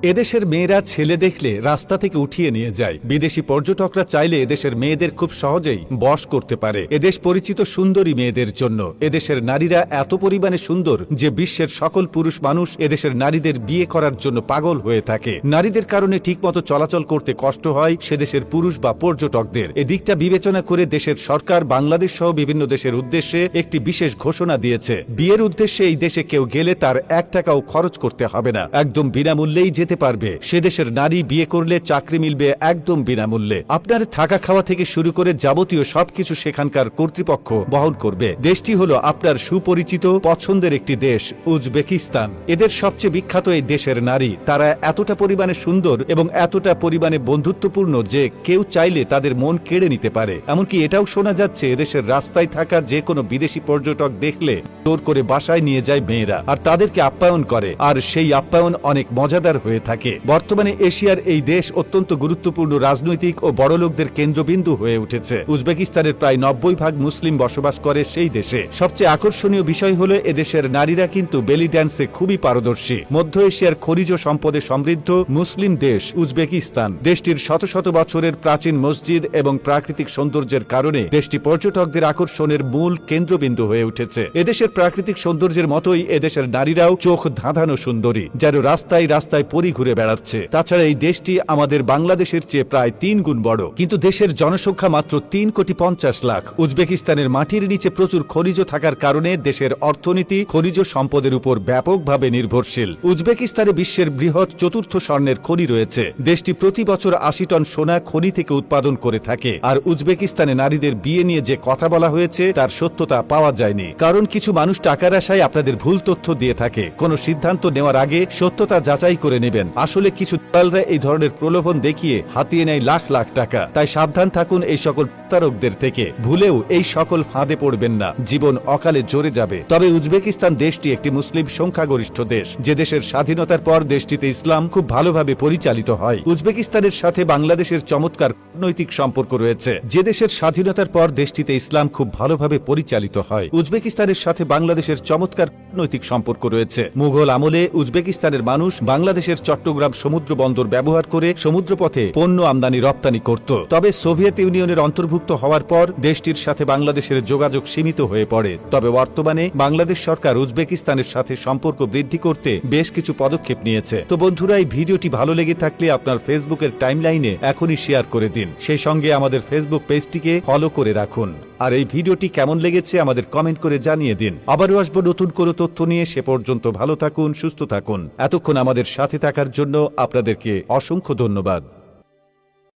এদেশের মেয়েরা ছেলে দেখলে রাস্তা থেকে উঠিয়ে নিয়ে যায়। বিদেশি পর্যটকরা চাইলে এদেশের মেয়েদের খুব সহজেই বশ করতে পারে। এদেশ পরিচিত সুন্দরী মেয়েদের জন্য। এদেশের নারীরা এত পরিমাণে সুন্দর যে বিশ্বের সকল পুরুষ মানুষ এদেশের নারীদের বিয়ে করার জন্য পাগল হয়ে থাকে। নারীদের কারণে ঠিকমতো চলাচল করতে কষ্ট হয় সেদেশের পুরুষ বা পর্যটকদের। এদিকটা বিবেচনা করে দেশের সরকার বাংলাদেশ সহ বিভিন্ন দেশের উদ্দেশ্যে একটি বিশেষ ঘোষণা দিয়েছে। বিয়ের উদ্দেশ্যে এই দেশে কেউ গেলে তার 1 টাকাও খরচ করতে হবে না, একদম বিনামূল্যেই যেতে পারবে। সে দেশের নারী বিয়ে করলে চাকরি মিলবে একদম বিনামূল্যে। আপনার থাকা খাওয়া থেকে শুরু করে যাবতীয় সবকিছু সেখানকার কর্তৃপক্ষ বহন করবে। দেশটি হলো আপনার সুপরিচিত পছন্দের একটি দেশ, উজবেকিস্তান। এদের সবচেয়ে বিখ্যাত এই দেশের নারী। তারা এতটা পরিমাণে সুন্দর এবং এতটা পরিমাণে বন্ধুত্বপূর্ণ যে কেউ চাইলে তাদের মন কেড়ে নিতে পারে। এমনকি এটাও শোনা যাচ্ছে এদেশের রাস্তায় থাকা যে কোনো বিদেশি পর্যটক দেখলে জোর করে বাসায় নিয়ে যায় মেয়েরা, আর তাদেরকে আপ্যায়ন করে, আর সেই আপ্যায়ন অনেক মজাদার হয়ে থাকে। বর্তমানে এশিয়ার এই দেশ অত্যন্ত গুরুত্বপূর্ণ রাজনৈতিক ও বড়লোকদের কেন্দ্রবিন্দু হয়ে উঠেছে। উজবেকিস্তানের প্রায় 90% মুসলিম বসবাস করে সেই দেশে। সবচেয়ে আকর্ষণীয় বিষয় হলো এদেশের নারীরা কিন্তু বেলি ড্যান্সে খুবই পারদর্শী। মধ্য এশিয়ার খনিজ সম্পদে সমৃদ্ধ মুসলিম দেশ উজবেকিস্তান। দেশটির শত শত বছরের প্রাচীন মসজিদ এবং প্রাকৃতিক সৌন্দর্যের কারণে দেশটি পর্যটকদের আকর্ষণের মূল কেন্দ্রবিন্দু হয়ে উঠেছে। এদেশের প্রাকৃতিক সৌন্দর্যের মতোই এদেশের নারীরাও চোখ ধাঁধানো সুন্দরী, যেন রাস্তায় রাস্তায় পরি ঘুরে বেড়াচ্ছে। তাছাড়া এই দেশটি আমাদের বাংলাদেশের চেয়ে প্রায় 3 গুণ বড়, কিন্তু দেশের জনসংখ্যা মাত্র 3,50,00,000। উজবেকিস্তানের মাটির নিচে প্রচুর খনিজ থাকার কারণে দেশের অর্থনীতি খনিজ সম্পদের উপর ব্যাপকভাবে নির্ভরশীল। উজবেকিস্তানে বিশ্বের বৃহৎ 4র্থ স্বর্ণের খনি রয়েছে। দেশটি প্রতি বছর 80 টন সোনা খনি থেকে উৎপাদন করে থাকে। আর উজবেকিস্তানে নারীদের বিয়ে নিয়ে যে কথা বলা হয়েছে তার সত্যতা পাওয়া যায়নি, কারণ কিছু মানুষ টাকার আশায় আপনাদের ভুল তথ্য দিয়ে থাকে। কোনো সিদ্ধান্ত নেওয়ার আগে সত্যতা যাচাই করে নেবেন। আসলে কিছু দলালরা এই ধরনের প্রলোভন দেখিয়ে হাতিয়ে নেয় লাখ লাখ টাকা। তাই সাবধান থাকুন এই সকল প্রতারকদের থেকে। ভুলেও এই সকল ফাঁদে পড়বেন না, জীবন অকালে ঝরে যাবে। তবে উজবেকিস্তান দেশটি একটি মুসলিম সংখ্যাগরিষ্ঠ দেশ। যে দেশের স্বাধীনতার পর দেশটিতে ইসলাম খুব ভালোভাবে পরিচালিত হয়। উজবেকিস্তানের সাথে বাংলাদেশের চমৎকার কূটনৈতিক সম্পর্ক রয়েছে। যে দেশের স্বাধীনতার পর দেশটিতে ইসলাম খুব ভালোভাবে পরিচালিত হয়। উজবেকিস্তানের সাথে বাংলাদেশের চমৎকার কূটনৈতিক সম্পর্ক রয়েছে। মুঘল আমলে উজবেকিস্তানের মানুষ বাংলাদেশের চট্টগ্রাম সমুদ্র বন্দর ব্যবহার করে সমুদ্রপথে পণ্য আমদানি রপ্তানি করত। তবে সোভিয়েত ইউনিয়নের অন্তর্ভুক্ত হওয়ার পর দেশটির সাথে বাংলাদেশের যোগাযোগ সীমিত হয়ে পড়ে। তবে বর্তমানে বাংলাদেশ সরকার উজবেকিস্তানের সাথে সম্পর্ক বৃদ্ধি করতে বেশ কিছু পদক্ষেপ নিয়েছে। তো বন্ধুরা, এই ভিডিওটি ভালো লেগে থাকলে আপনার ফেসবুকের টাইমলাইনে এখনই শেয়ার করে দিন। সেই সঙ্গে আমাদের ফেসবুক পেজটিকে ফলো করে রাখুন। আর এই ভিডিওটি কেমন লেগেছে আমাদের কমেন্ট করে জানিয়ে দিন। আবারও আসবো নতুন কোনো তথ্য নিয়ে। সে পর্যন্ত ভালো থাকুন, সুস্থ থাকুন। এতক্ষণ আমাদের সাথে থাকার জন্য আপনাদেরকে অসংখ্য ধন্যবাদ।